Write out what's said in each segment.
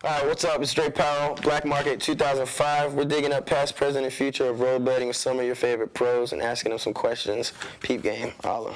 Alright, what's up? It's Drake Powell, Black Market 2005. We're digging up past, present, and future of rollerblading with some of your favorite pros and asking them some questions. Peep game, Arlo.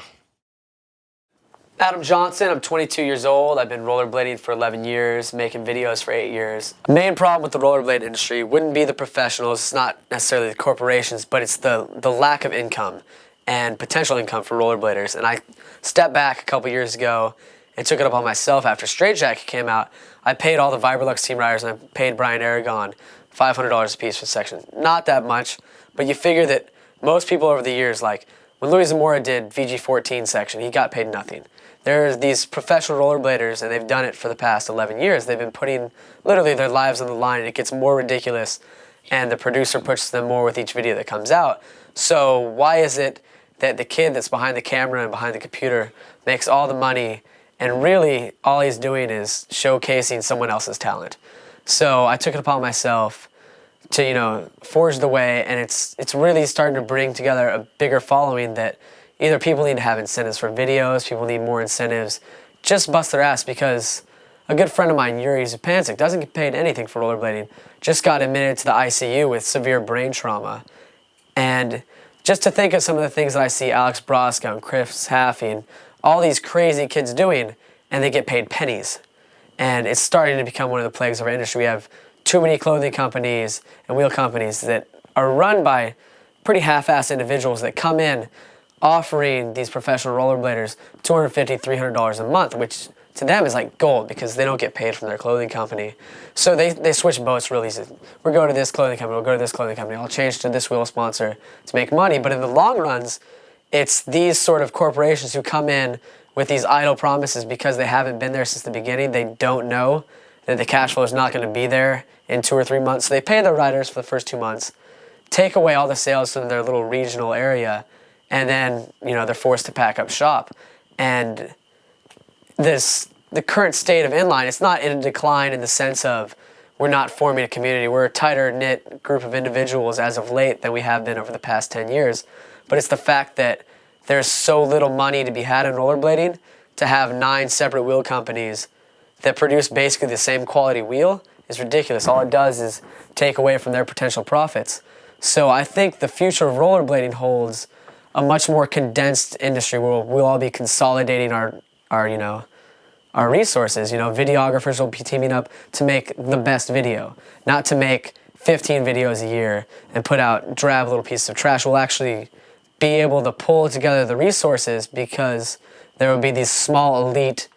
Adam Johnson, I'm 22 years old. I've been rollerblading for 11 years, making videos for 8 years. The main problem with the rollerblade industry wouldn't be the professionals, it's not necessarily the corporations, but it's the lack of income and potential income for rollerbladers. And I stepped back a couple years ago and took it up on myself after Straight Jacket came out. I paid all the Vibrolux team riders and I paid Brian Aragon $500 a piece for section. Not that much, but you figure that most people over the years, like when Louis Zamora did VG14 section, he got paid nothing. There's these professional rollerbladers, and they've done it for the past 11 years. They've been putting literally their lives on the line, and it gets more ridiculous, and the producer pushes them more with each video that comes out. So why is it that the kid that's behind the camera and behind the computer makes all the money, and really all he's doing is showcasing someone else's talent? So I took it upon myself to, forge the way, and it's really starting to bring together a bigger following that either people need to have incentives for videos, people need more incentives, just bust their ass, because a good friend of mine, Yuri Zupancic, doesn't get paid anything for rollerblading, just got admitted to the ICU with severe brain trauma. And just to think of some of the things that I see Alex Brosco and Chris Haffey and all these crazy kids doing, and they get paid pennies. And it's starting to become one of the plagues of our industry. We have too many clothing companies and wheel companies that are run by pretty half-assed individuals that come in offering these professional rollerbladers $250, $300 a month, which to them is like gold because they don't get paid from their clothing company. So they switch boats real easy. We'll go to this clothing company, we'll go to this clothing company, I'll change to this wheel sponsor to make money. But in the long runs, it's these sort of corporations who come in with these idle promises because they haven't been there since the beginning. They don't know that the cash flow is not going to be there in 2 or 3 months. So they pay their riders for the first 2 months, take away all the sales from their little regional area, and then, they're forced to pack up shop. And the current state of inline, it's not in a decline in the sense of we're not forming a community. We're a tighter knit group of individuals as of late than we have been over the past 10 years. But it's the fact that there's so little money to be had in rollerblading to have 9 separate wheel companies that produce basically the same quality wheel is ridiculous. All it does is take away from their potential profits. So I think the future of rollerblading holds a much more condensed industry where we'll all be consolidating our resources. Videographers will be teaming up to make the best video, not to make 15 videos a year and put out drab little pieces of trash. We'll actually be able to pull together the resources because there will be these small elite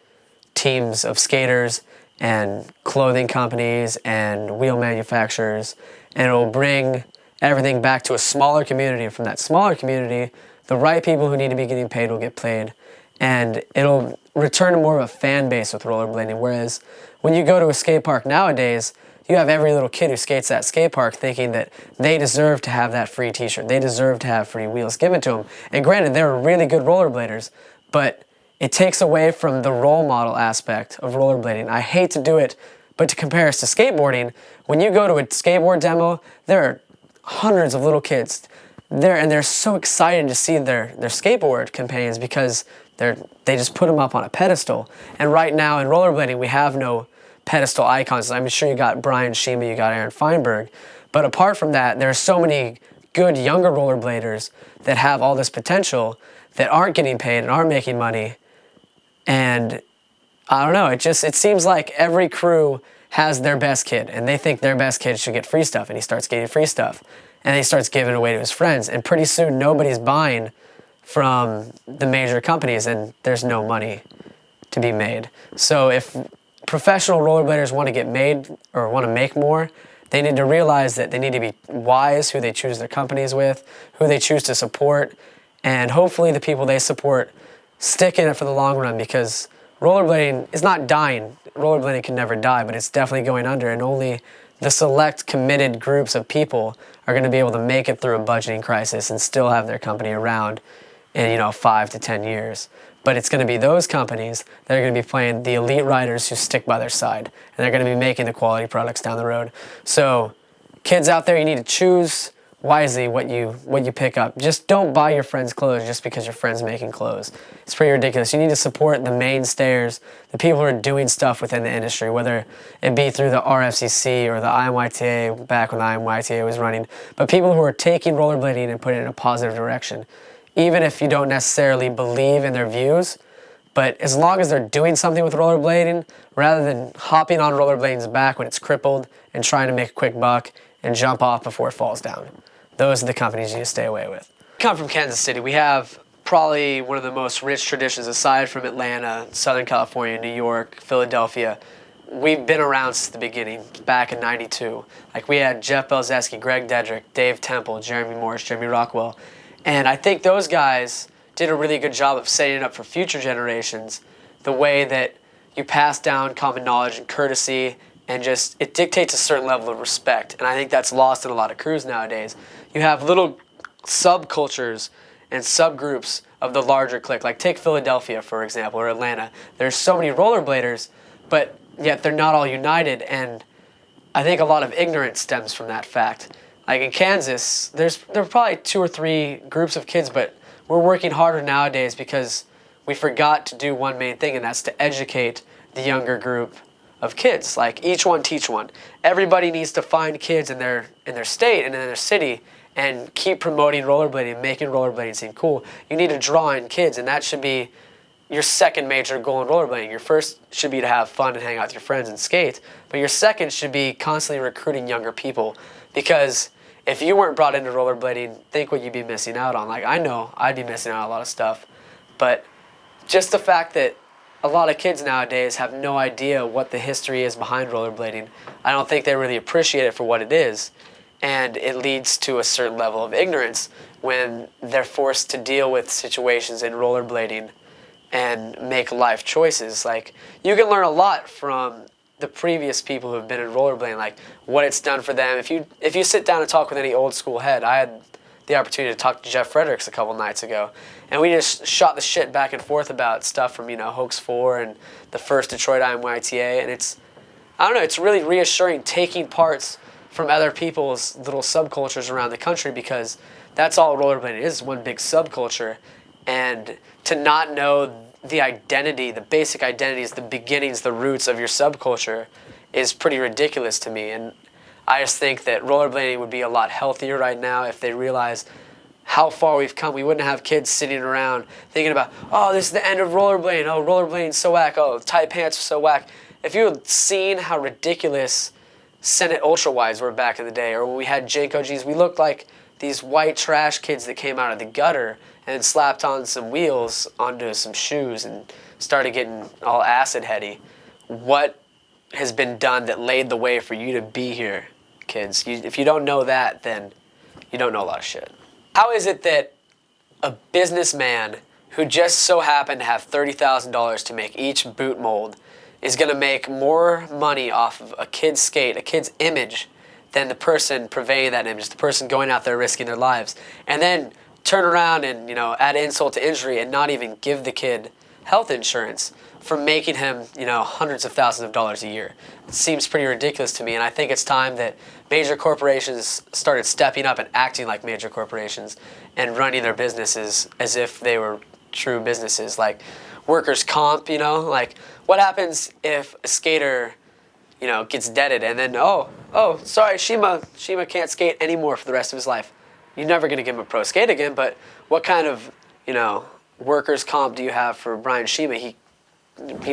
teams of skaters and clothing companies and wheel manufacturers, and it will bring everything back to a smaller community. And from that smaller community, the right people who need to be getting paid will get paid. And it'll return to more of a fan base with rollerblading. Whereas when you go to a skate park nowadays, you have every little kid who skates at skate park thinking that they deserve to have that free t-shirt. They deserve to have free wheels given to them. And granted, they're really good rollerbladers, but it takes away from the role model aspect of rollerblading. I hate to do it, but to compare us to skateboarding, when you go to a skateboard demo, there are hundreds of little kids there, and they're so excited to see their skateboard companions because they just put them up on a pedestal. And right now in rollerblading, we have no pedestal icons. I'm sure you got Brian Shima, you got Aaron Feinberg, but apart from that, there are so many good younger rollerbladers that have all this potential that aren't getting paid and aren't making money. And I don't know, it seems like every crew has their best kid and they think their best kid should get free stuff, and he starts getting free stuff and he starts giving away to his friends, and pretty soon nobody's buying from the major companies and there's no money to be made. So if professional rollerbladers want to get made or want to make more, they need to realize that they need to be wise who they choose their companies with, who they choose to support, and hopefully the people they support stick in it for the long run, because rollerblading is not dying. Rollerblading can never die, but it's definitely going under, and only the select committed groups of people are going to be able to make it through a budgeting crisis and still have their company around in 5 to 10 years. But it's going to be those companies that are going to be playing the elite riders who stick by their side, and they're going to be making the quality products down the road. So kids out there, you need to choose wisely what you pick up. Just don't buy your friends clothes just because your friend's making clothes. It's pretty ridiculous. You need to support the mainstayers, the people who are doing stuff within the industry, whether it be through the RFCC or the IMYTA, back when the IMYTA was running, but people who are taking rollerblading and putting it in a positive direction. Even if you don't necessarily believe in their views, but as long as they're doing something with rollerblading, rather than hopping on rollerblading's back when it's crippled and trying to make a quick buck and jump off before it falls down. Those are the companies you need to stay away with. I come from Kansas City. We have probably one of the most rich traditions aside from Atlanta, Southern California, New York, Philadelphia. We've been around since the beginning, back in '92. Like we had Jeff Belzeski, Greg Dedrick, Dave Temple, Jeremy Morris, Jeremy Rockwell. And I think those guys did a really good job of setting it up for future generations, the way that you pass down common knowledge and courtesy, and just it dictates a certain level of respect. And I think that's lost in a lot of crews nowadays. You have little subcultures and subgroups of the larger clique. Like take Philadelphia, for example, or Atlanta. There's so many rollerbladers, but yet they're not all united. And I think a lot of ignorance stems from that fact. Like in Kansas, there are probably 2 or 3 groups of kids, but we're working harder nowadays because we forgot to do one main thing, and that's to educate the younger group of kids. Like each one teach one. Everybody needs to find kids in their state and in their city and keep promoting rollerblading and making rollerblading seem cool. You need to draw in kids, and that should be your second major goal in rollerblading. Your first should be to have fun and hang out with your friends and skate, but your second should be constantly recruiting younger people, because if you weren't brought into rollerblading, think what you'd be missing out on. Like I know I'd be missing out on a lot of stuff, but just the fact that a lot of kids nowadays have no idea what the history is behind rollerblading, I don't think they really appreciate it for what it is, and it leads to a certain level of ignorance when they're forced to deal with situations in rollerblading and make life choices. Like you can learn a lot from the previous people who have been in rollerblading, like what it's done for them. If you sit down and talk with any old school head, I had the opportunity to talk to Jeff Fredericks a couple nights ago, and we just shot the shit back and forth about stuff from Hoax 4 and the first Detroit IMYTA, and it's really reassuring taking parts from other people's little subcultures around the country, because that's all rollerblading is, one big subculture, and to not know the identity, the basic identities, the beginnings, the roots of your subculture is pretty ridiculous to me. And I just think that rollerblading would be a lot healthier right now if they realize how far we've come. We wouldn't have kids sitting around thinking about, oh, this is the end of rollerblading. Oh, rollerblading's so whack. Oh, tight pants are so whack. If you had seen how ridiculous Senate Ultra Wides were back in the day, or when we had Janko G's, we looked like these white trash kids that came out of the gutter and slapped on some wheels onto some shoes and started getting all acid heady. What has been done that laid the way for you to be here, kids? If you don't know that, then you don't know a lot of shit. How is it that a businessman who just so happened to have $30,000 to make each boot mold is going to make more money off of a kid's skate, a kid's image, than the person purveying that image, the person going out there risking their lives, and then turn around and add insult to injury and not even give the kid health insurance for making him hundreds of thousands of dollars a year? It seems pretty ridiculous to me, and I think it's time that major corporations started stepping up and acting like major corporations and running their businesses as if they were true businesses. Like workers' comp, like what happens if a skater gets deaded and then oh sorry, Shima can't skate anymore for the rest of his life? You're never going to give him a pro skate again, but what kind of, workers' comp do you have for Brian Shima? He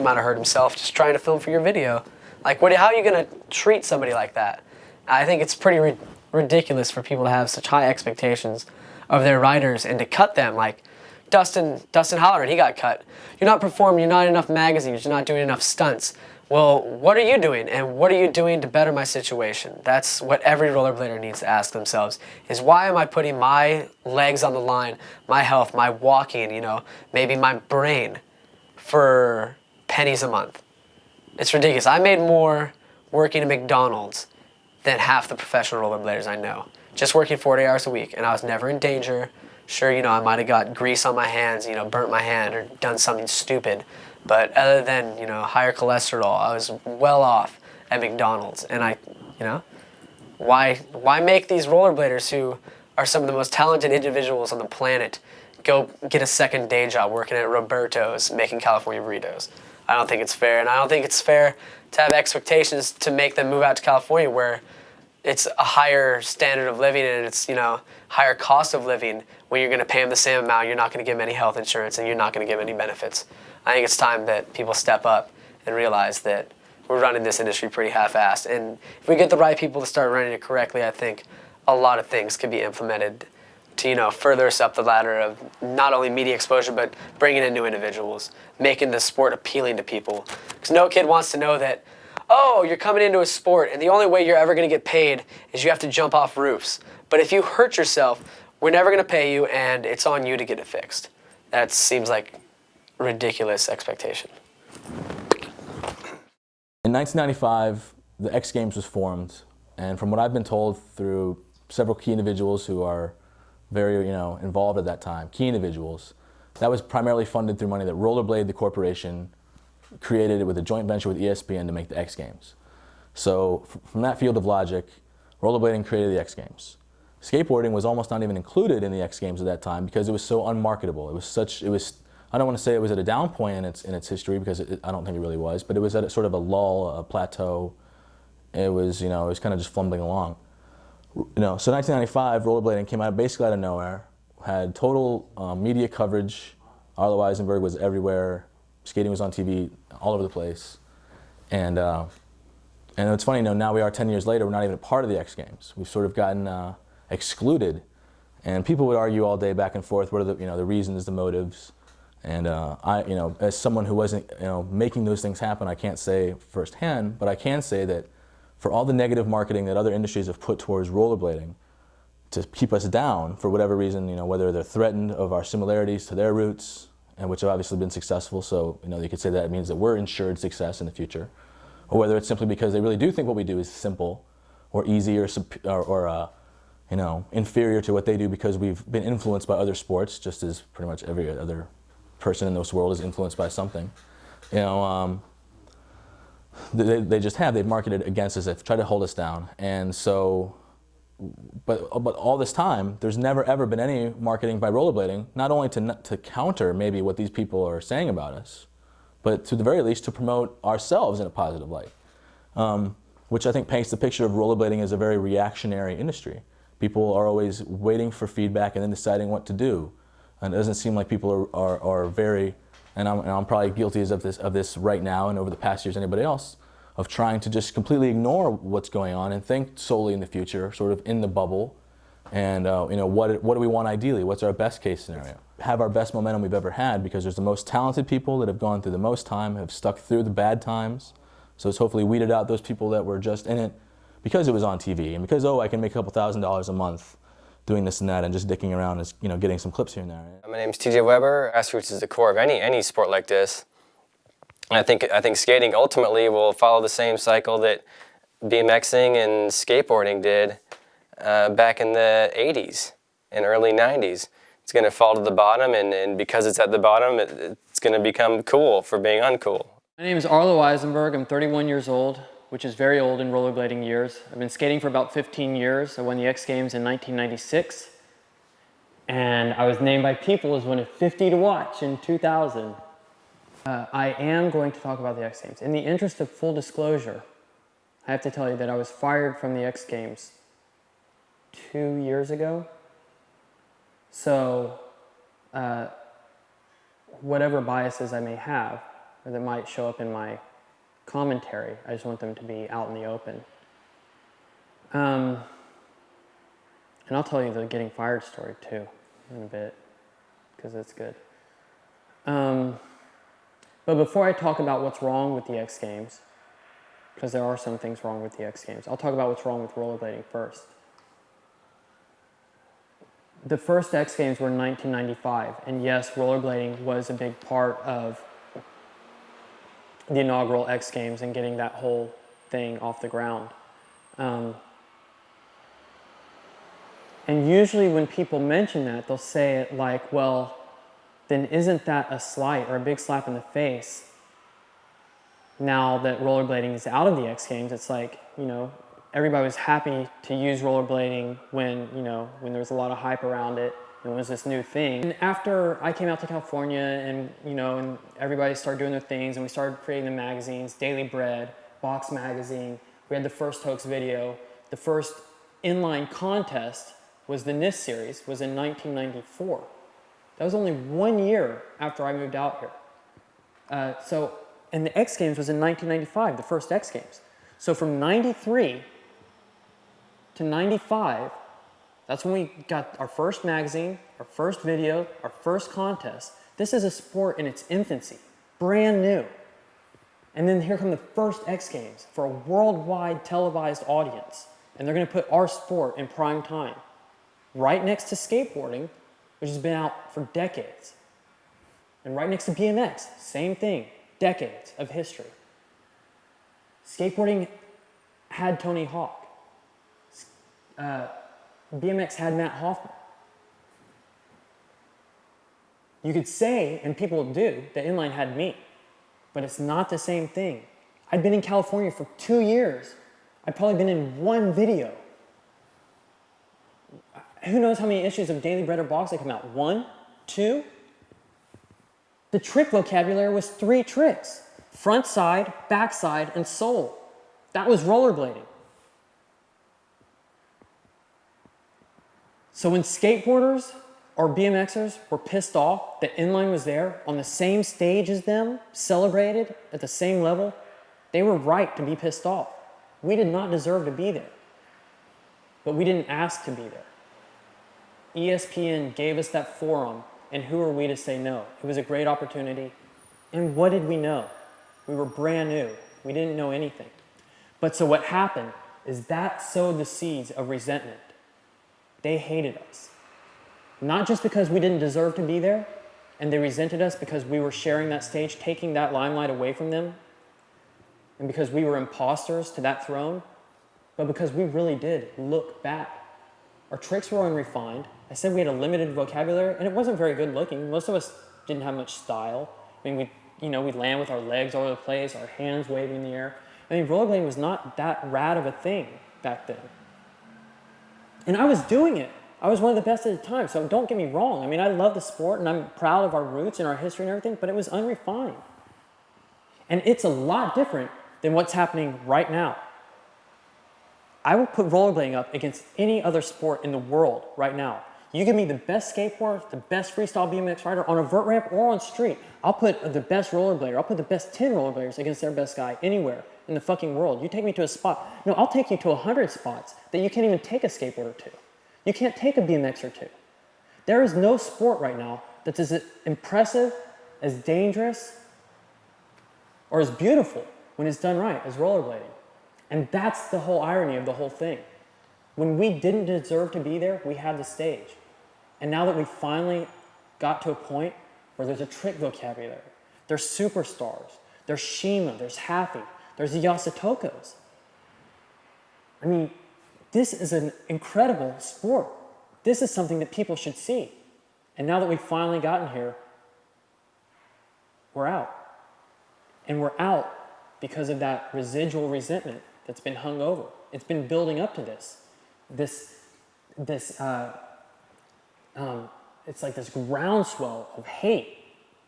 might have hurt himself just trying to film for your video. Like, how are you going to treat somebody like that? I think it's pretty ridiculous for people to have such high expectations of their riders and to cut them. Like Dustin Halloran, he got cut. You're not performing, you're not in enough magazines, you're not doing enough stunts. Well, what are you doing, and what are you doing to better my situation? That's what every rollerblader needs to ask themselves, is why am I putting my legs on the line, my health, my walking, maybe my brain for pennies a month? It's ridiculous. I made more working at McDonald's than half the professional rollerbladers I know, just working 40 hours a week, and I was never in danger. Sure, I might have got grease on my hands, burnt my hand or done something stupid. But other than, higher cholesterol, I was well off at McDonald's. And why make these rollerbladers who are some of the most talented individuals on the planet go get a second day job working at Roberto's making California burritos. I don't think it's fair, and I don't think it's fair to have expectations to make them move out to California where it's a higher standard of living and it's, higher cost of living when you're going to pay them the same amount. You're not going to give them any health insurance and you're not going to give them any benefits. I think it's time that people step up and realize that we're running this industry pretty half-assed. And if we get the right people to start running it correctly, I think a lot of things could be implemented to, further us up the ladder of not only media exposure, but bringing in new individuals, making the sport appealing to people. Because no kid wants to know that, oh, you're coming into a sport and the only way you're ever going to get paid is you have to jump off roofs. But if you hurt yourself, we're never going to pay you and it's on you to get it fixed. That seems like a ridiculous expectation. In 1995, the X Games was formed, and from what I've been told through several key individuals who are very, involved at that time, key individuals, that was primarily funded through money that Rollerblade, the corporation, created with a joint venture with ESPN to make the X Games. So from that field of logic, rollerblading created the X Games. Skateboarding was almost not even included in the X Games at that time because it was so unmarketable. I don't want to say it was at a down point in its history because I don't think it really was, but it was at sort of a lull, a plateau. It was kind of just fumbling along. So 1995, rollerblading came out basically out of nowhere, had total media coverage. Arlo Eisenberg was everywhere. Skating was on TV all over the place. And it's funny, now we are 10 years later, we're not even a part of the X Games. We've sort of gotten excluded. And people would argue all day back and forth, what are the reasons, the motives. And as someone who wasn't, making those things happen, I can't say firsthand, but I can say that for all the negative marketing that other industries have put towards rollerblading to keep us down for whatever reason, whether they're threatened of our similarities to their roots, and which have obviously been successful, so you could say that means that we're ensured success in the future, or whether it's simply because they really do think what we do is simple, or easy, or inferior to what they do because we've been influenced by other sports, just as pretty much every other person in this world is influenced by something. They've marketed against us, they've tried to hold us down. And so, but all this time, there's never ever been any marketing by rollerblading, not only to counter maybe what these people are saying about us, but to the very least to promote ourselves in a positive light, which I think paints the picture of rollerblading as a very reactionary industry. People are always waiting for feedback and then deciding what to do. And it doesn't seem like people are very, and I'm probably guilty of this right now and over the past years, anybody else, of trying to just completely ignore what's going on and think solely in the future, sort of in the bubble, and what do we want ideally? What's our best case scenario? Have our best momentum we've ever had because there's the most talented people that have gone through the most time, have stuck through the bad times. So it's hopefully weeded out those people that were just in it because it was on TV and because, I can make a couple $1,000s a month doing this and that and just dicking around as getting some clips here and there. My name's TJ Weber. Grassroots is the core of any sport like this. And I think skating ultimately will follow the same cycle that BMXing and skateboarding did back in the 80s and early 90s. It's going to fall to the bottom, and because it's at the bottom, it's going to become cool for being uncool. My name is Arlo Eisenberg. I'm 31 years old, which is very old in rollerblading years. I've been skating for about 15 years. I won the X Games in 1996. And I was named by People as one of 50 to watch in 2000. I am going to talk about the X Games. In the interest of full disclosure, I have to tell you that I was fired from the X Games 2 years ago. So, whatever biases I may have, or that might show up in my commentary, I just want them to be out in the open. And I'll tell you the getting fired story too in a bit, because it's good. But before I talk about what's wrong with the X Games, because there are some things wrong with the X Games, I'll talk about what's wrong with rollerblading first. The first X Games were in 1995, and yes, rollerblading was a big part of the inaugural X Games and getting that whole thing off the ground. And usually when people mention that, they'll say it like, well, then isn't that a slight or a big slap in the face? Now that rollerblading is out of the X Games, it's like, everybody was happy to use rollerblading when, when there was a lot of hype around it. It was this new thing. And after I came out to California and, and everybody started doing their things and we started creating the magazines, Daily Bread, Box Magazine, we had the first hoax video. The first inline contest was the NIST series, was in 1994. That was only 1 year after I moved out here. And the X Games was in 1995, the first X Games. So from 93 to 95, that's when we got our first magazine, our first video, our first contest. This is a sport in its infancy, brand new. And then here come the first X Games for a worldwide televised audience. And they're gonna put our sport in prime time, right next to skateboarding, which has been out for decades. And right next to BMX, same thing, decades of history. Skateboarding had Tony Hawk. BMX had Matt Hoffman. You could say, and people do, that inline had me, but it's not the same thing. I'd been in California for 2 years. I'd probably been in one video. Who knows how many issues of Daily Bread or Box that come out? 1, 2? The trick vocabulary was 3 tricks: front side, back side, and sole. That was rollerblading. So when skateboarders or BMXers were pissed off that inline was there on the same stage as them, celebrated at the same level, they were right to be pissed off. We did not deserve to be there, but we didn't ask to be there. ESPN gave us that forum, and who are we to say no? It was a great opportunity, and what did we know? We were brand new. We didn't know anything. But so what happened is that sowed the seeds of resentment. They hated us. Not just because we didn't deserve to be there, and they resented us because we were sharing that stage, taking that limelight away from them, and because we were imposters to that throne, but because we really did look bad. Our tricks were unrefined. I said we had a limited vocabulary, and it wasn't very good looking. Most of us didn't have much style. I mean, we'd land with our legs all over the place, our hands waving in the air. I mean, rollerblading was not that rad of a thing back then. And I was doing it. I was one of the best at the time, so don't get me wrong. I mean, I love the sport, and I'm proud of our roots and our history and everything, but it was unrefined. And it's a lot different than what's happening right now. I would put rollerblading up against any other sport in the world right now. You give me the best skateboarder, the best freestyle BMX rider on a vert ramp or on street. I'll put the best rollerblader, I'll put the best 10 rollerbladers against their best guy anywhere in the fucking world. You take me to a spot. No, I'll take you to 100 spots that you can't even take a skateboarder to. You can't take a BMXer to. There is no sport right now that's as impressive, as dangerous, or as beautiful when it's done right as rollerblading. And that's the whole irony of the whole thing. When we didn't deserve to be there, we had the stage. And now that we finally got to a point where there's a trick vocabulary, there's superstars, there's Shima, there's Happy, there's the Yasutokos. I mean, this is an incredible sport. This is something that people should see. And now that we've finally gotten here, we're out. And we're out because of that residual resentment that's been hung over. It's been building up to this. It's like this groundswell of hate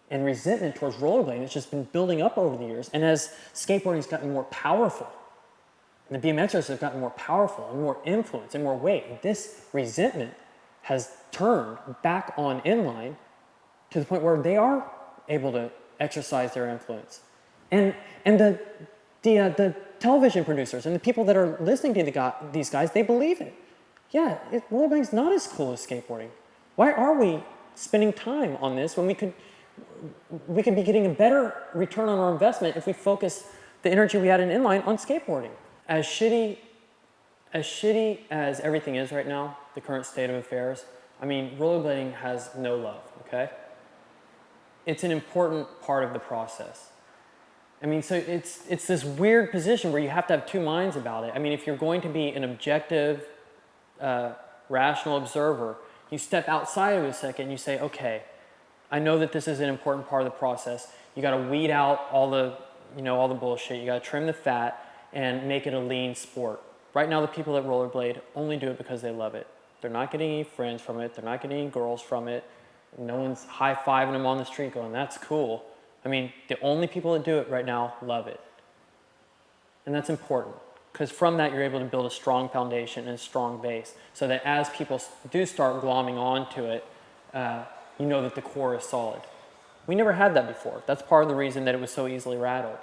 and resentment towards rollerblading that's just been building up over the years. And as skateboarding's gotten more powerful, and the BMXers have gotten more powerful and more influence and more weight, this resentment has turned back on inline to the point where they are able to exercise their influence. And the television producers and the people that are listening to these guys, they believe it. Yeah, rollerblading's not as cool as skateboarding. Why are we spending time on this when we could be getting a better return on our investment if we focus the energy we had in inline on skateboarding? As shitty as everything is right now, the current state of affairs, I mean, rollerblading has no love, okay? It's an important part of the process. I mean, so it's this weird position where you have to have two minds about it. I mean, if you're going to be an objective, rational observer, you step outside of it a second and you say, okay, I know that this is an important part of the process. You got to weed out all the bullshit. You got to trim the fat and make it a lean sport. Right now, the people that rollerblade only do it because they love it. They're not getting any friends from it. They're not getting any girls from it. No one's high-fiving them on the street going, that's cool. I mean, the only people that do it right now love it. And that's important, because from that, you're able to build a strong foundation and a strong base, so that as people do start glomming onto it, you know that the core is solid. We never had that before. That's part of the reason that it was so easily rattled.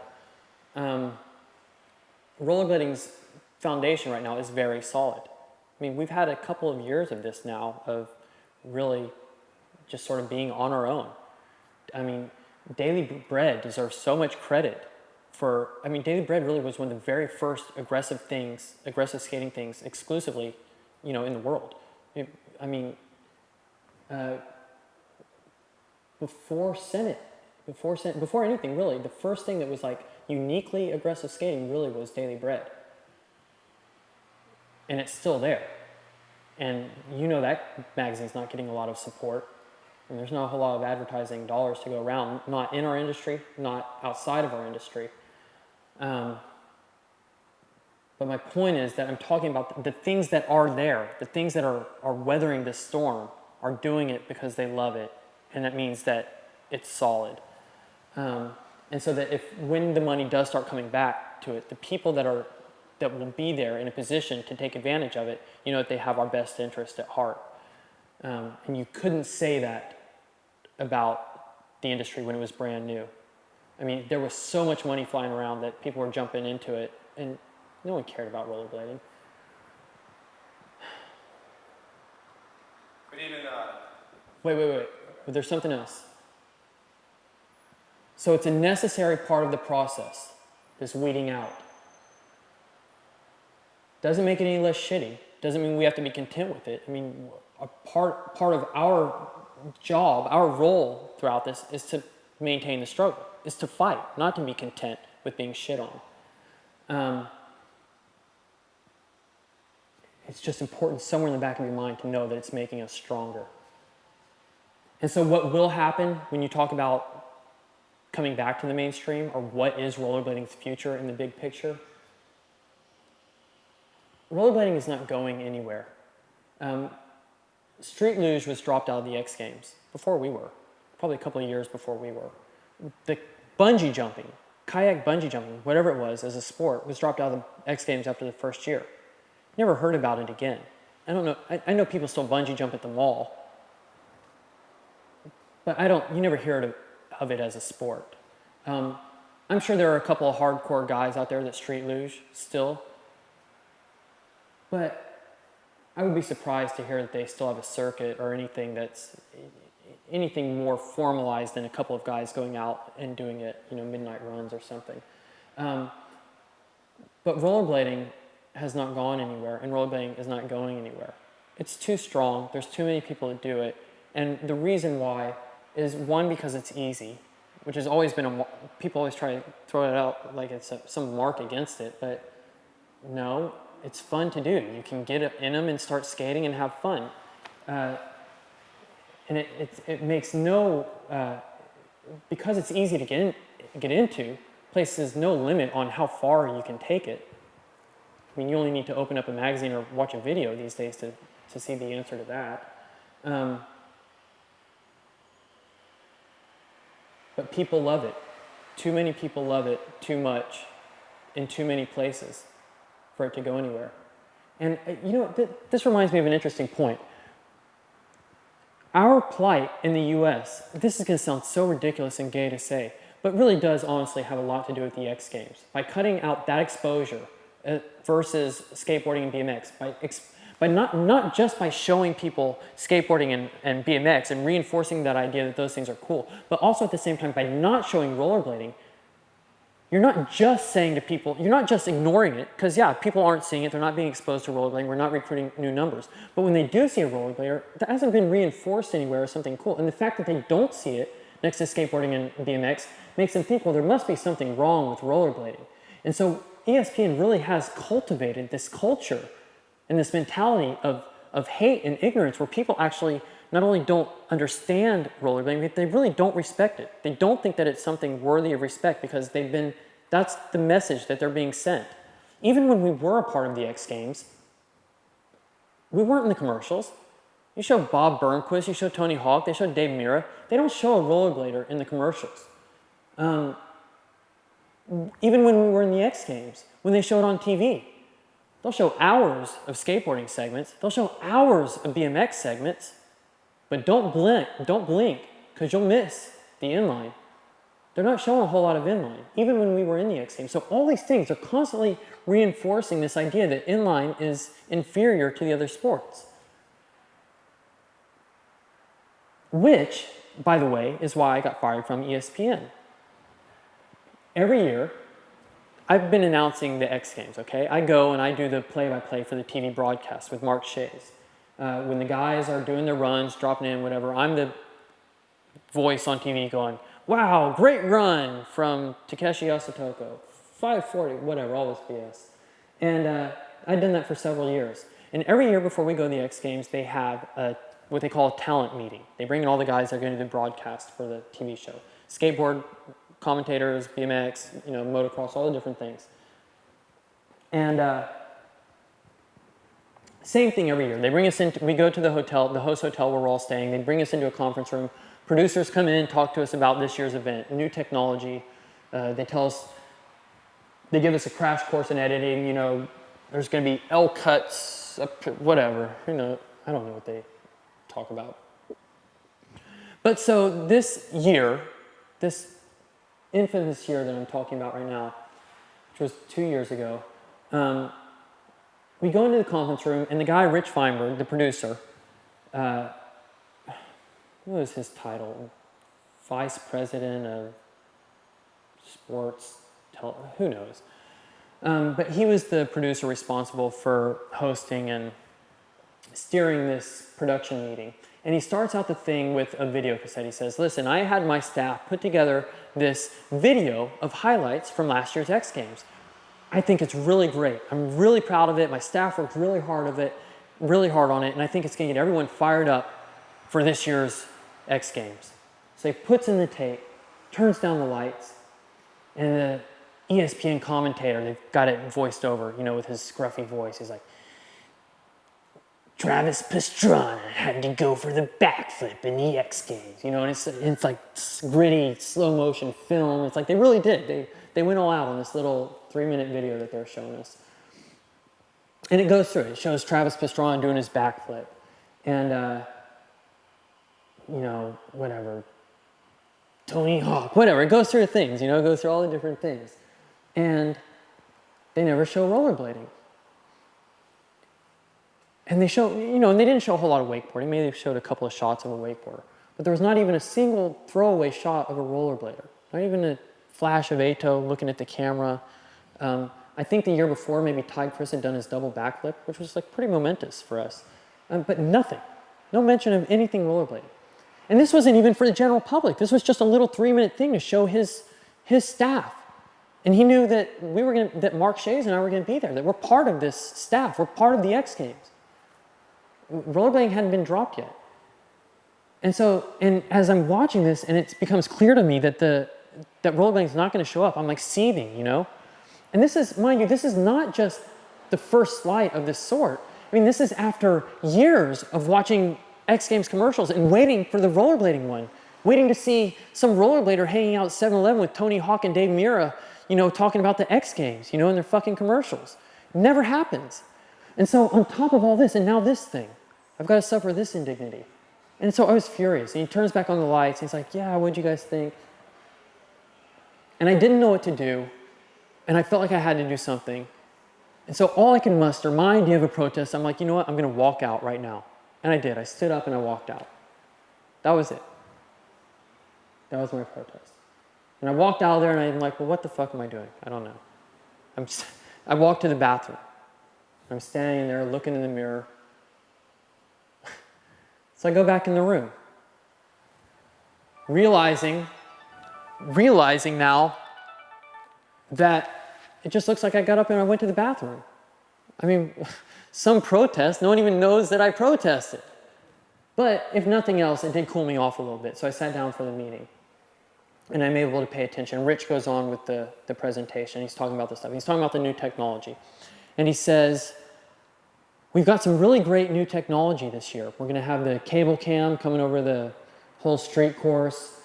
Rollerblading's foundation right now is very solid. I mean, we've had a couple of years of this now, of really just sort of being on our own. I mean, Daily Bread deserves so much credit for, I mean, Daily Bread really was one of the very first aggressive skating things exclusively, you know, in the world. Before anything really, the first thing that was like uniquely aggressive skating really was Daily Bread. And it's still there. And you know that magazine's not getting a lot of support. And there's not a whole lot of advertising dollars to go around, not in our industry, not outside of our industry. But my point is that I'm talking about the things that are there, the things that are weathering this storm, are doing it because they love it. And that means that it's solid. And so that when the money does start coming back to it, the people that will be there in a position to take advantage of it, you know that they have our best interest at heart. And you couldn't say that about the industry when it was brand new. I mean, there was so much money flying around that people were jumping into it, and no one cared about rollerblading. But even Wait. But there's something else. So it's a necessary part of the process, this weeding out. Doesn't make it any less shitty. Doesn't mean we have to be content with it. I mean, a part of our job, our role throughout this is to maintain the struggle, is to fight, not to be content with being shit on. It's just important somewhere in the back of your mind to know that it's making us stronger. And so what will happen when you talk about coming back to the mainstream, or what is rollerblading's future in the big picture? Rollerblading is not going anywhere. Street luge was dropped out of the X Games before we were, probably a couple of years before we were. The bungee jumping, kayak bungee jumping, whatever it was as a sport, was dropped out of the X Games after the first year. Never heard about it again. I don't know, I know people still bungee jump at the mall, but you never hear of it as a sport. I'm sure there are a couple of hardcore guys out there that street luge still, but I would be surprised to hear that they still have a circuit or anything that's anything more formalized than a couple of guys going out and doing it, you know, midnight runs or something. But rollerblading has not gone anywhere, and rollerblading is not going anywhere. It's too strong. There's too many people that do it, and the reason why is, one, because it's easy, which has always been people always try to throw it out like it's some mark against it, but no, it's fun to do. You can get in them and start skating and have fun. And it makes no, because it's easy to get into, places no limit on how far you can take it. I mean, you only need to open up a magazine or watch a video these days to see the answer to that. But people love it. Too many people love it too much in too many places for it to go anywhere. And you know, this reminds me of an interesting point. Our plight in the US, this is going to sound so ridiculous and gay to say, but really does honestly have a lot to do with the X Games. By cutting out that exposure versus skateboarding and BMX, by not just by showing people skateboarding and BMX and reinforcing that idea that those things are cool, but also at the same time by not showing rollerblading, you're not just saying to people, you're not just ignoring it, because yeah, people aren't seeing it, they're not being exposed to rollerblading, we're not recruiting new numbers. But when they do see a rollerblader, that hasn't been reinforced anywhere as something cool. And the fact that they don't see it next to skateboarding and BMX makes them think, well, there must be something wrong with rollerblading. And so ESPN really has cultivated this culture and this mentality of hate and ignorance, where people actually not only don't understand rollerblading, but they really don't respect it. They don't think that it's something worthy of respect, because that's the message that they're being sent. Even when we were a part of the X Games, we weren't in the commercials. You show Bob Burnquist, you show Tony Hawk, they show Dave Mirra. They don't show a rollerblader in the commercials. Even when we were in the X Games, when they show it on TV, they'll show hours of skateboarding segments. They'll show hours of BMX segments, but don't blink, because you'll miss the inline. They're not showing a whole lot of inline, even when we were in the X Games. So all these things are constantly reinforcing this idea that inline is inferior to the other sports. Which, by the way, is why I got fired from ESPN. Every year, I've been announcing the X Games, okay? I go and I do the play-by-play for the TV broadcast with Mark Shays. When the guys are doing their runs, dropping in, whatever, I'm the voice on TV going, wow, great run from Takeshi Yasutoko, 540, whatever, all this BS. And I've done that for several years. And every year before we go to the X Games, they have what they call a talent meeting. They bring in all the guys that are going to do the broadcast for the TV show. Skateboard commentators, BMX, motocross, all the different things. And same thing every year. They bring us in, we go to the hotel, the host hotel where we're all staying. They bring us into a conference room. Producers come in and talk to us about this year's event, new technology. They tell us, they give us a crash course in editing. There's going to be L cuts, whatever. I don't know what they talk about. But so this year, this infamous year that I'm talking about right now, which was 2 years ago, we go into the conference room, and the guy, Rich Feinberg, the producer, what was his title? Vice President of Sports, who knows? But he was the producer responsible for hosting and steering this production meeting. And he starts out the thing with a video cassette. He says, listen, I had my staff put together this video of highlights from last year's X Games. I think it's really great. I'm really proud of it. My staff worked really hard on it, and I think it's going to get everyone fired up for this year's X Games. So he puts in the tape, turns down the lights, and the ESPN commentator, they've got it voiced over, with his scruffy voice. He's like, Travis Pastrana had to go for the backflip in the X Games, and it's like gritty, slow motion film. It's like they really did. They went all out on this little 3-minute video that they're showing us. And it goes through. It shows Travis Pastrana doing his backflip. And, whatever. Tony Hawk, whatever. It goes through things, it goes through all the different things. And they never show rollerblading. And they show, and they didn't show a whole lot of wakeboarding. Maybe they showed a couple of shots of a wakeboarder. But there was not even a single throwaway shot of a rollerblader. Not even a flash of Ato looking at the camera. I think the year before, maybe Ty Chris had done his double backflip, which was pretty momentous for us. But nothing. No mention of anything rollerblading. And this wasn't even for the general public. This was just a little 3-minute thing to show his staff. And he knew that that Mark Shays and I were going to be there, that we're part of this staff. We're part of the X Games. Rollerblading hadn't been dropped yet. And as I'm watching this, and it becomes clear to me that that rollerblading is not going to show up, I'm like seething, And this is, mind you, this is not just the first flight of this sort. I mean, this is after years of watching X Games commercials and waiting for the rollerblading one, waiting to see some rollerblader hanging out at 7-Eleven with Tony Hawk and Dave Mirra, talking about the X Games, in their fucking commercials. It never happens. And so on top of all this, and now this thing, I've got to suffer this indignity. And so I was furious. And he turns back on the lights. And he's like, yeah, what'd you guys think? And I didn't know what to do. And I felt like I had to do something. And so all I could muster, my idea of a protest, I'm like, you know what? I'm going to walk out right now. And I did. I stood up and I walked out. That was it. That was my protest. And I walked out there and I'm like, well, what the fuck am I doing? I don't know. I walked to the bathroom. I'm standing there looking in the mirror. So I go back in the room, realizing now that it just looks like I got up and I went to the bathroom. I mean, some protest, no one even knows that I protested. But if nothing else, it did cool me off a little bit, so I sat down for the meeting. and I'm able to pay attention. Rich goes on with the presentation. He's talking about this stuff. He's talking about the new technology. And he says, we've got some really great new technology this year. We're going to have the cable cam coming over the whole street course.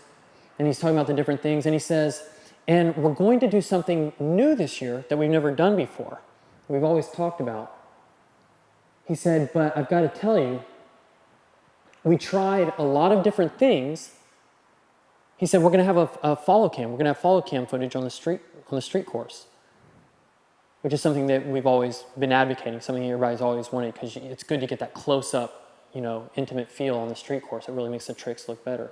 And he's talking about the different things. And he says, and we're going to do something new this year that we've never done before. We've always talked about. He said, but I've got to tell you, we tried a lot of different things. He said, we're going to have a follow cam. We're going to have follow cam footage on the street course, which is something that we've always been advocating, something everybody's always wanted, because it's good to get that close-up, intimate feel on the street course. It really makes the tricks look better.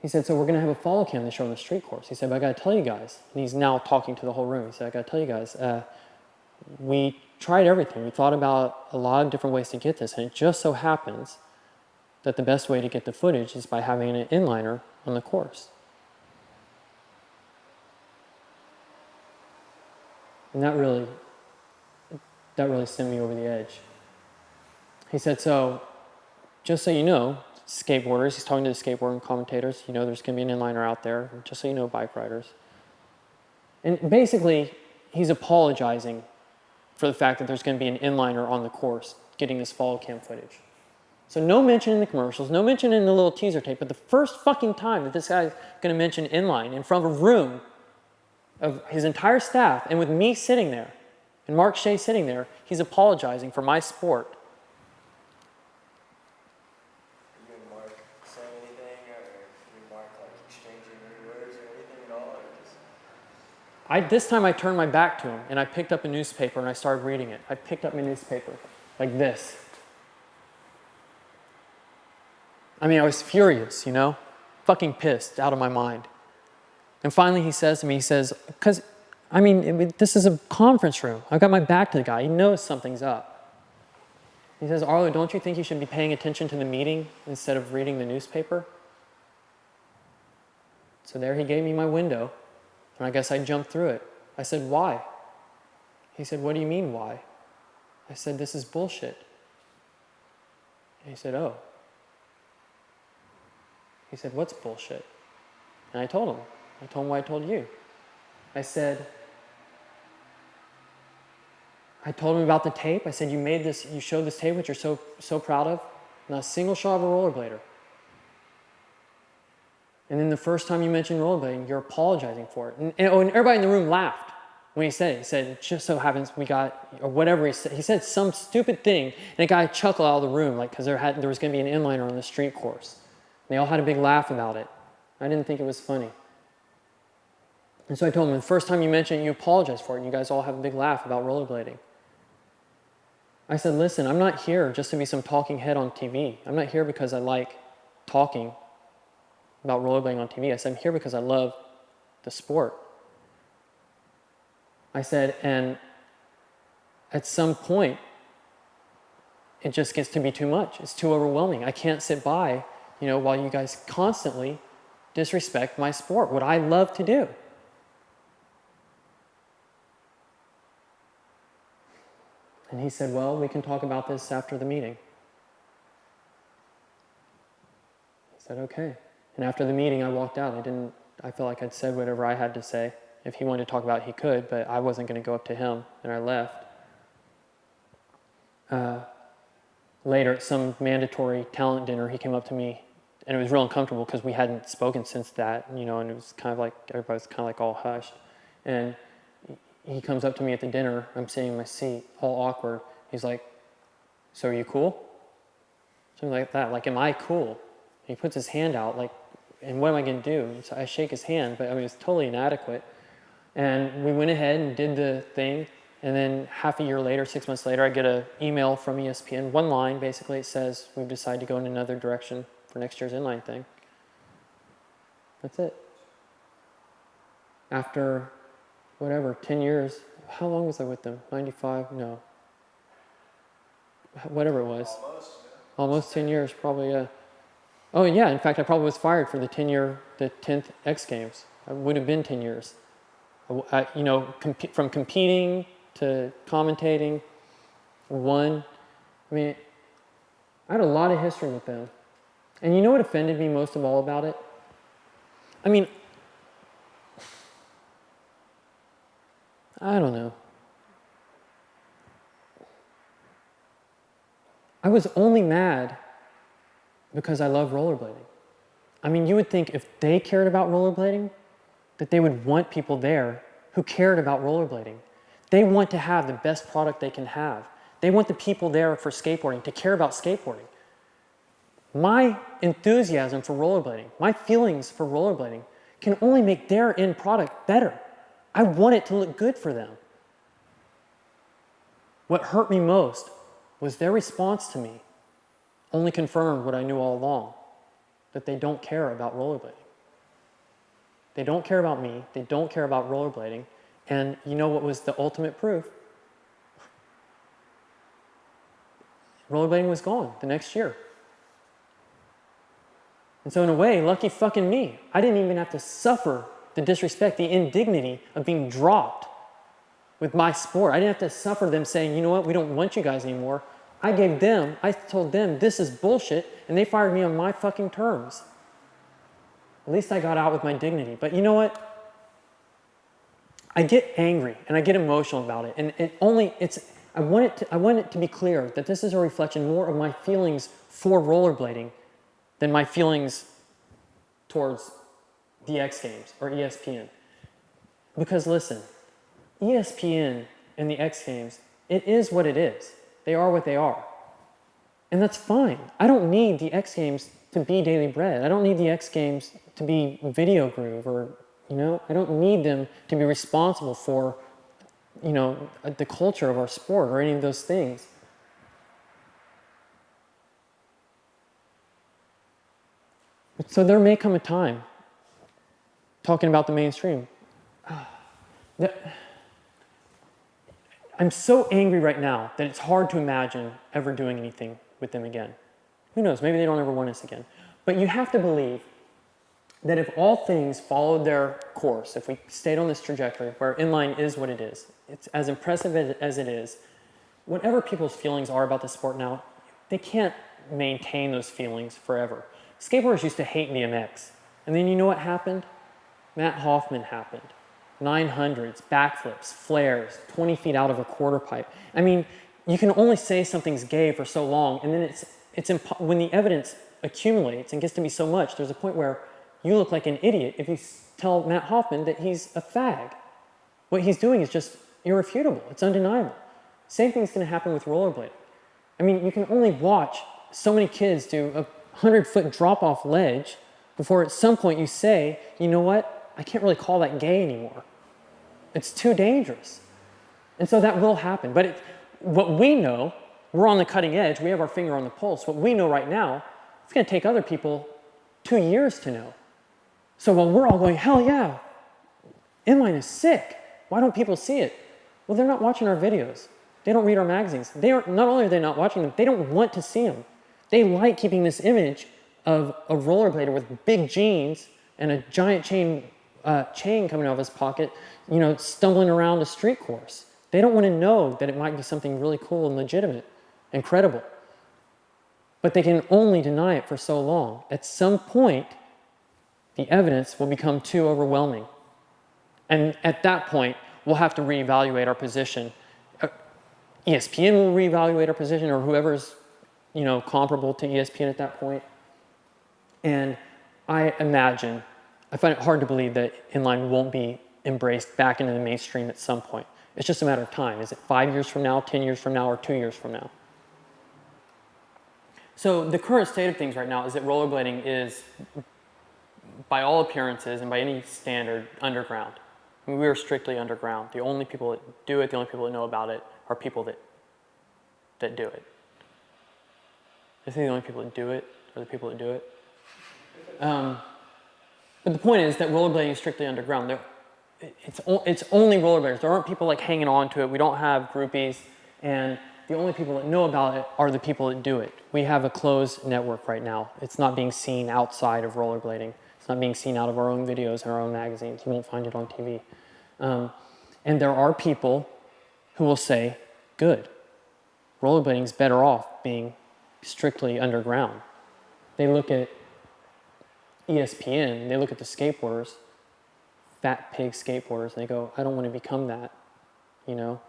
He said, so we're going to have a follow cam this year on the street course. He said, but I got to tell you guys, and he's now talking to the whole room. He said, I got to tell you guys, we tried everything. We thought about a lot of different ways to get this, and it just so happens that the best way to get the footage is by having an inliner on the course. And that really sent me over the edge. He said, so just so you know, skateboarders, he's talking to the skateboarding commentators, there's going to be an inliner out there, just so you know, bike riders. And basically, he's apologizing for the fact that there's going to be an inliner on the course getting this follow cam footage. So no mention in the commercials, no mention in the little teaser tape, but the first fucking time that this guy's going to mention inline in front of a room of his entire staff and with me sitting there and Mark Shea sitting there, he's apologizing for my sport. You and Mark saying anything, or you and Mark like exchanging any words or anything at all, or just? This time I turned my back to him and I picked up a newspaper and I started reading it. I picked up my newspaper like this. I mean, I was furious, fucking pissed out of my mind. And finally he says to me, because, this is a conference room. I've got my back to the guy. He knows something's up. He says, Arlo, don't you think you should be paying attention to the meeting instead of reading the newspaper? So there he gave me my window, and I guess I jumped through it. I said, why? He said, what do you mean, why? I said, this is bullshit. And he said, oh. He said, what's bullshit? And I told him what I told you. I told him about the tape. I said, you showed this tape, which you're so proud of. Not a single shot of a rollerblader. And then the first time you mentioned rollerblading, you're apologizing for it. And everybody in the room laughed when he said it. He said, it just so happens we got, or whatever he said. He said some stupid thing, and a guy chuckled out of the room, because there was going to be an inliner on the street course. And they all had a big laugh about it. I didn't think it was funny. And so I told him, the first time you mentioned it, you apologized for it, and you guys all have a big laugh about rollerblading. I said, listen, I'm not here just to be some talking head on TV. I'm not here because I like talking about rollerblading on TV. I said, I'm here because I love the sport. I said, and at some point, it just gets to be too much. It's too overwhelming. I can't sit by, while you guys constantly disrespect my sport, what I love to do. And he said, well, we can talk about this after the meeting. I said, okay. And after the meeting, I walked out. I felt like I'd said whatever I had to say. If he wanted to talk about it, he could, but I wasn't going to go up to him, and I left. Later, at some mandatory talent dinner, he came up to me, and it was real uncomfortable because we hadn't spoken since that, and it was kind of like, everybody was kind of like all hushed. And he comes up to me at the dinner. I'm sitting in my seat, all awkward. He's like, so are you cool? Something like that. Like, am I cool? And he puts his hand out, like, and what am I going to do? So I shake his hand, but it's totally inadequate. And we went ahead and did the thing. And then half a year later, 6 months later, I get an email from ESPN. One line, basically, it says, we've decided to go in another direction for next year's inline thing. That's it. After, 10 years. How long was I with them? 95? No. Whatever it was. Almost 10 years, probably, yeah. Oh, yeah, in fact, I probably was fired for the 10th X Games. It would have been 10 years. From competing to commentating, I had a lot of history with them. And you know what offended me most of all about it? I mean, I don't know. I was only mad because I love rollerblading. I mean, you would think if they cared about rollerblading, that they would want people there who cared about rollerblading. They want to have the best product they can have. They want the people there for skateboarding to care about skateboarding. My enthusiasm for rollerblading, my feelings for rollerblading can only make their end product better. I want it to look good for them. What hurt me most was their response to me only confirmed what I knew all along, that they don't care about rollerblading. They don't care about me, they don't care about rollerblading, and you know what was the ultimate proof? Rollerblading was gone the next year. And so in a way, lucky fucking me, I didn't even have to suffer the disrespect, the indignity of being dropped with my sport. I didn't have to suffer them saying, you know what, we don't want you guys anymore. I told them this is bullshit, and they fired me on my fucking terms. At least I got out with my dignity. But you know what? I get angry and I get emotional about it. And I want it to be clear that this is a reflection more of my feelings for rollerblading than my feelings towards the X Games or ESPN. Because listen, ESPN and the X Games, it is what it is. They are what they are. And that's fine. I don't need the X Games to be daily bread. I don't need the X Games to be Video Groove or, I don't need them to be responsible for, the culture of our sport or any of those things. So there may come a time, talking about the mainstream, that I'm so angry right now that it's hard to imagine ever doing anything with them again. Who knows, maybe they don't ever want us again. But you have to believe that if all things followed their course, if we stayed on this trajectory where inline is what it is, it's as impressive as it is, whatever people's feelings are about the sport now, they can't maintain those feelings forever. Skateboarders used to hate BMX. And then you know what happened? Matt Hoffman happened. 900s, backflips, flares, 20 feet out of a quarter pipe. I mean, you can only say something's gay for so long, and then when the evidence accumulates and gets to be so much, there's a point where you look like an idiot if you tell Matt Hoffman that he's a fag. What he's doing is just irrefutable. It's undeniable. Same thing's going to happen with rollerblading. I mean, you can only watch so many kids do a 100-foot drop-off ledge before at some point you say, you know what, I can't really call that gay anymore. It's too dangerous. And so that will happen. But what we know, we're on the cutting edge, we have our finger on the pulse. What we know right now, it's going to take other people 2 years to know. So while we're all going, hell yeah, inline is sick, why don't people see it? Well, they're not watching our videos. They don't read our magazines. Not only are they not watching them, they don't want to see them. They like keeping this image of a rollerblader with big jeans and a giant chain coming out of his pocket, stumbling around a street course. They don't want to know that it might be something really cool and legitimate and credible. But they can only deny it for so long. At some point, the evidence will become too overwhelming. And at that point, we'll have to reevaluate our position. ESPN will reevaluate our position, or whoever's comparable to ESPN at that point. And I find it hard to believe that inline won't be embraced back into the mainstream at some point. It's just a matter of time. Is it 5 years from now, 10 years from now, or 2 years from now? So the current state of things right now is that rollerblading is, by all appearances and by any standard, underground. I mean, we are strictly underground. The only people that do it, the only people that know about it, are people that do it. I think the only people that do it are the people that do it. But the point is that rollerblading is strictly underground. It's only rollerbladers. There aren't people like hanging on to it. We don't have groupies. And the only people that know about it are the people that do it. We have a closed network right now. It's not being seen outside of rollerblading. It's not being seen out of our own videos and our own magazines. You won't find it on TV. And there are people who will say, good, rollerblading is better off being strictly underground. They look at ESPN, they look at the skateboarders, fat pig skateboarders, and they go, I don't want to become that, you know?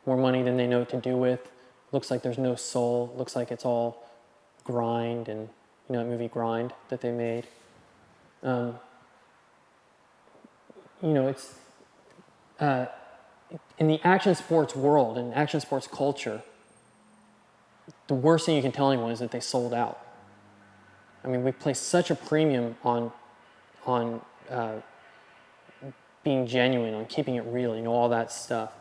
More money than they know what to do with. Looks like there's no soul. Looks like it's all grind and, you know, that movie Grind that they made. You know, it's in the action sports world, in action sports culture, the worst thing you can tell anyone is that they sold out. I mean, we place such a premium on being genuine, on keeping it real, you know, all that stuff.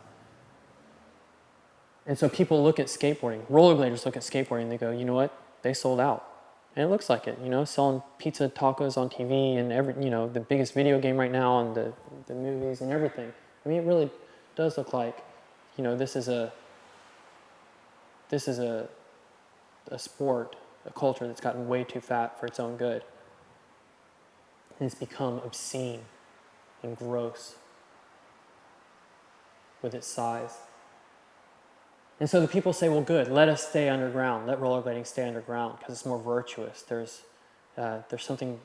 And so people look at skateboarding, rollerbladers look at skateboarding and they go, you know what, they sold out. And it looks like it, you know, selling pizza tacos on TV and you know, the biggest video game right now and the movies and everything. I mean, it really does look like, you know, this is a sport, a culture that's gotten way too fat for its own good. And it's become obscene and gross with its size. And so the people say, well, good, let us stay underground. Let rollerblading stay underground because it's more virtuous. There's something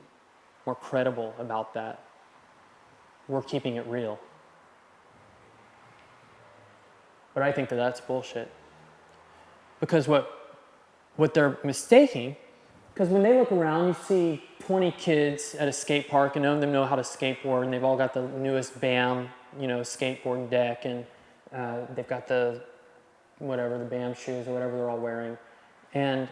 more credible about that. We're keeping it real. But I think that that's bullshit. Because what they're mistaking, because when they look around, you see 20 kids at a skate park and none of them know how to skateboard, and they've all got the newest BAM, you know, skateboard deck, and they've got the BAM shoes or whatever they're all wearing. And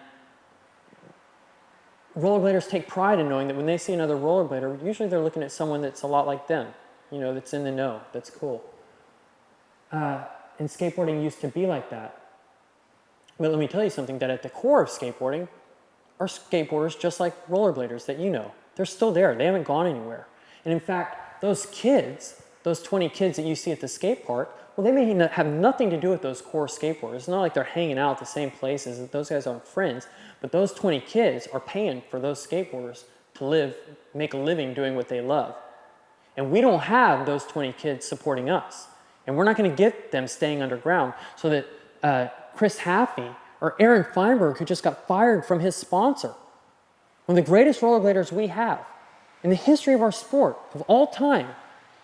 rollerbladers take pride in knowing that when they see another rollerblader, usually they're looking at someone that's a lot like them, you know, that's in the know, that's cool. And skateboarding used to be like that. But let me tell you something, that at the core of skateboarding are skateboarders just like rollerbladers that you know. They're still there, they haven't gone anywhere. And in fact, those kids, those 20 kids that you see at the skate park, well, they may have nothing to do with those core skateboarders. It's not like they're hanging out at the same places, those guys aren't friends, but those 20 kids are paying for those skateboarders to make a living doing what they love. And we don't have those 20 kids supporting us. And we're not gonna get them staying underground so that Chris Haffey or Aaron Feinberg, who just got fired from his sponsor, one of the greatest rollerbladers we have in the history of our sport of all time,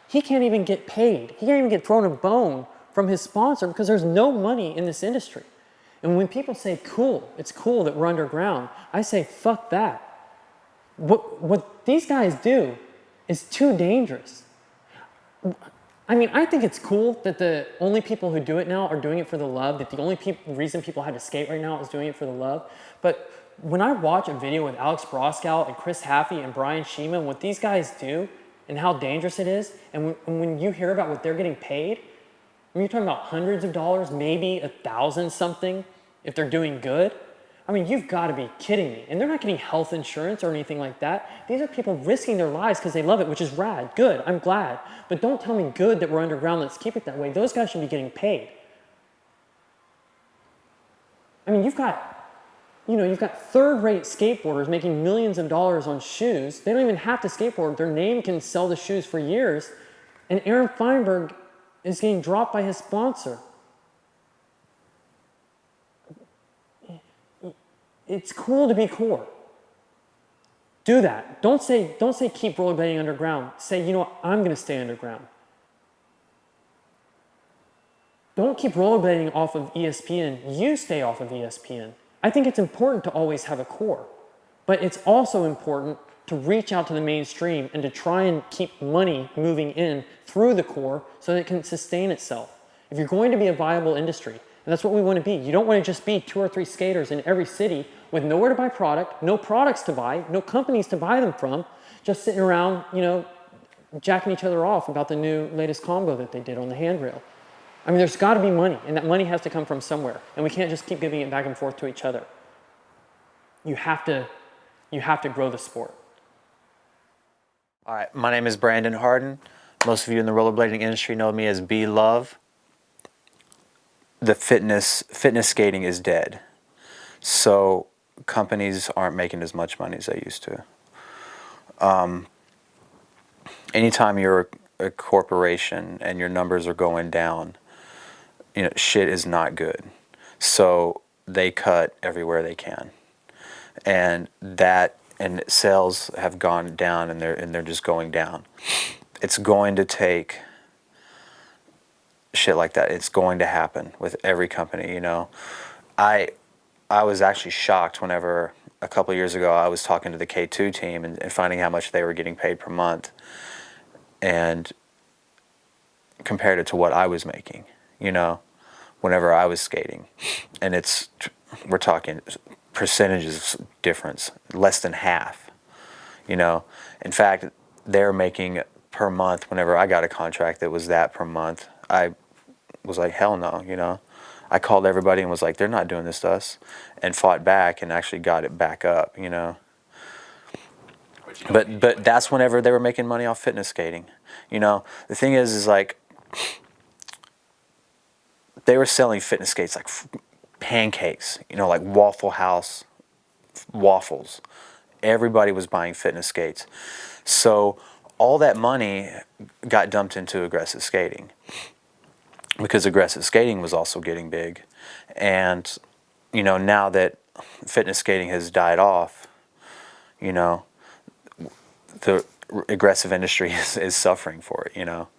he can't even get paid. He can't even get thrown a bone from his sponsor because there's no money in this industry. And when people say, cool, it's cool that we're underground, I say, fuck that. What these guys do is too dangerous. I mean, I think it's cool that the only people who do it now are doing it for the love, that the only reason people have to skate right now is doing it for the love. But when I watch a video with Alex Broskow and Chris Haffey and Brian Shima, what these guys do and how dangerous it is, and when you hear about what they're getting paid, I mean, you're talking about hundreds of dollars, maybe 1,000 something if they're doing good. I mean, you've got to be kidding me. And they're not getting health insurance or anything like that. These are people risking their lives because they love it, which is rad. Good, I'm glad. But don't tell me good that we're underground, let's keep it that way. Those guys should be getting paid. I mean, you've got third-rate skateboarders making millions of dollars on shoes. They don't even have to skateboard. Their name can sell the shoes for years. And Aaron Feinberg is getting dropped by his sponsor. It's cool to be core. Do that. Don't say keep rollerblading underground. Say, you know what, I'm going to stay underground. Don't keep rollerblading off of ESPN. You stay off of ESPN. I think it's important to always have a core, but it's also important to reach out to the mainstream and to try and keep money moving in through the core so that it can sustain itself. If you're going to be a viable industry, and that's what we want to be. You don't want to just be 2 or 3 skaters in every city with nowhere to buy product, no products to buy, no companies to buy them from, just sitting around, you know, jacking each other off about the new latest combo that they did on the handrail. I mean, there's got to be money, and that money has to come from somewhere, and we can't just keep giving it back and forth to each other. You have to grow the sport. All right, my name is Brandon Harden. Most of you in the rollerblading industry know me as B Love. The fitness skating is dead. So companies aren't making as much money as they used to. Anytime you're a corporation and your numbers are going down, you know, shit is not good. So they cut everywhere they can. And that and sales have gone down, and they're just going down. It's going to take shit like that. It's going to happen with every company, you know. I was actually shocked whenever a couple of years ago I was talking to the K2 team and finding how much they were getting paid per month, and compared it to what I was making, you know, whenever I was skating. And we're talking percentages difference, less than half, you know. In fact, they're making per month. Whenever I got a contract that was that per month, I was like, hell no, you know. I called everybody and was like, they're not doing this to us, and fought back and actually got it back up, you know. But that's whenever they were making money off fitness skating, you know. The thing is like, they were selling fitness skates like pancakes, you know, like Waffle House waffles. Everybody was buying fitness skates. So all that money got dumped into aggressive skating, because aggressive skating was also getting big. And, you know, now that fitness skating has died off, you know, the aggressive industry is suffering for it, you know,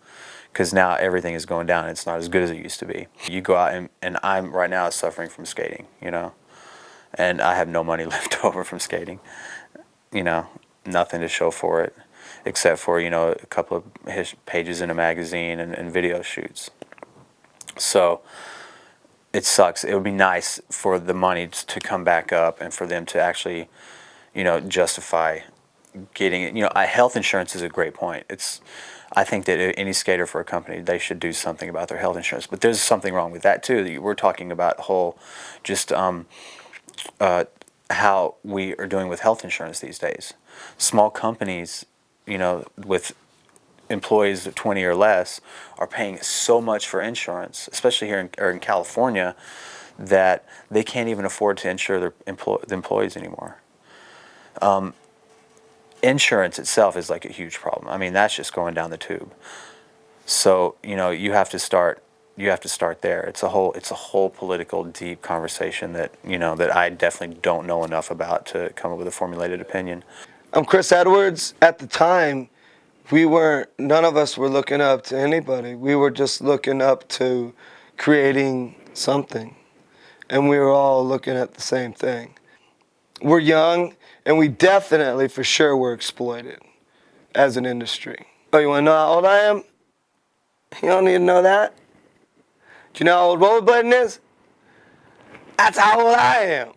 because now everything is going down. It's not as good as it used to be. You go out and I'm right now suffering from skating, you know, and I have no money left over from skating, you know, nothing to show for it except for, you know, a couple of pages in a magazine and video shoots. So it sucks. It would be nice for the money to come back up and for them to actually, you know, justify getting it. You know, health insurance is a great point. I think that any skater for a company, they should do something about their health insurance. But there's something wrong with that too. We're talking about whole, just how we are doing with health insurance these days. Small companies, you know, with employees of 20 or less, are paying so much for insurance, especially here in California, that they can't even afford to insure their employees anymore. Insurance itself is like a huge problem. I mean, that's just going down the tube. So, you know, you have to start there. It's a whole political deep conversation that, you know, that I definitely don't know enough about to come up with a formulated opinion. I'm Chris Edwards. At the time, none of us were looking up to anybody. We were just looking up to creating something. And we were all looking at the same thing. We're young, and we definitely, for sure, were exploited as an industry. Oh, you want to know how old I am? You don't need to know that. Do you know how old rollerblading is? That's how old I am.